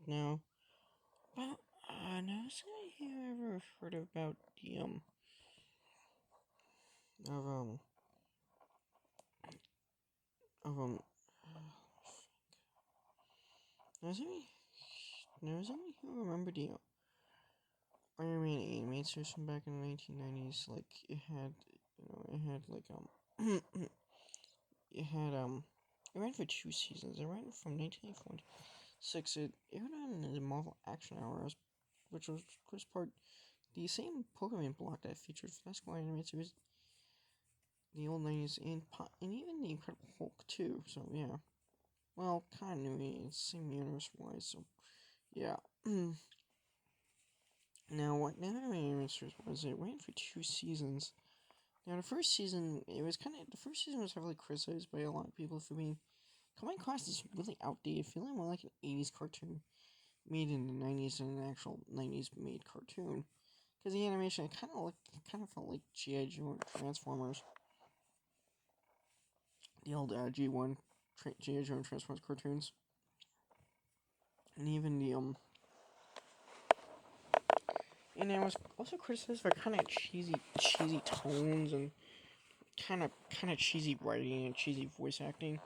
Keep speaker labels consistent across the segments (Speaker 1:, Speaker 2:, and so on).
Speaker 1: now. But now, has you ever heard about the of of Does any does any who remember the Iron Man animated series from back in the 1990s? Like it had it ran for 2 seasons. It ran from 1984 to 6. It aired on the Marvel Action Hours, which was part the same Pokemon block that featured Flasco animated series, the old 90s, and even the Incredible Hulk too. So yeah, well, continuity, same universe wise. So yeah. Now, what the animated series was, it ran for 2 seasons. Now, the first season was heavily criticized by a lot of people for coming across this really outdated, feeling more like an 80s cartoon made in the 90s than an actual 90s made cartoon. Because the animation, it kind of felt like G.I. Joe and Transformers. The old G1 G.I. Joe and Transformers cartoons. And even and it was also criticized for kind of cheesy tones and kind of cheesy writing and cheesy voice acting.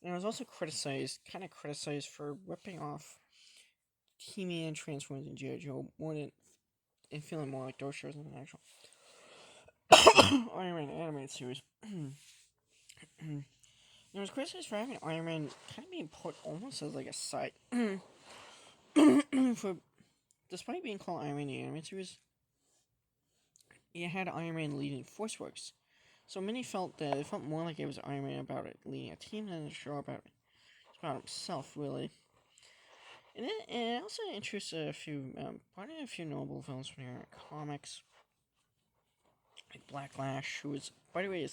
Speaker 1: And it was also criticized for ripping off He-Man, Transformers, and G.I. Joe more than and feeling more like those shows than an actual Iron Man animated series. It was criticized for having Iron Man kind of being put almost as like a side for despite being called Iron Man the animated series, it had Iron Man leading Force Works. So many felt that it felt more like it was Iron Man about it leading a team than a show about himself, really. And it also introduced brought in a few notable villains from your comics, like Black Lash, who was, by the way,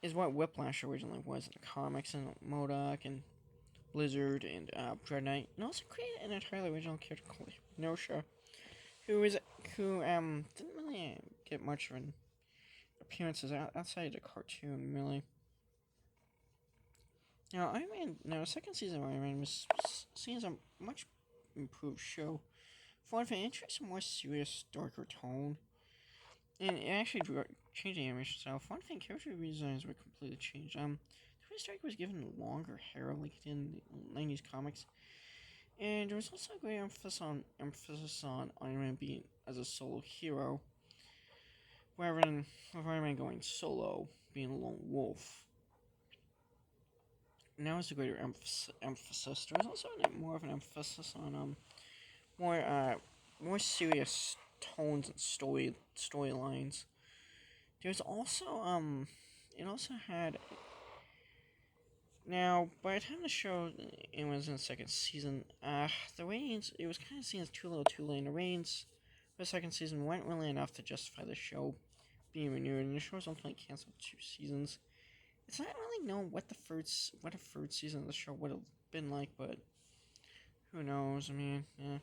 Speaker 1: is what Whiplash originally was in the comics, and MODOK and Blizzard and Dread Knight, and also created an entirely original character called Hypnosha, who didn't really get much of an appearances outside of the cartoon, really. Now, the second season of Iron Man was seen as a much improved show. For one thing, it introduced a more serious, darker tone, and it actually changed the animation style. For one thing, character designs were completely changed. Tony Stark was given longer hair, like in the 90s comics, and there was also a great emphasis on Iron Man being as a solo hero, rather than Iron Man going solo, being a lone wolf. Now it's a greater emphasis. There was also more of an emphasis on more serious tones and storylines. There's also it also had. Now, by the time the show it was in the second season, the ratings, it was kind of seen as too little too late. And the ratings for the second season weren't really enough to justify the show being renewed, and the show was ultimately canceled 2 seasons. It's not really known what the third season of the show would have been like, but who knows? I mean, yeah.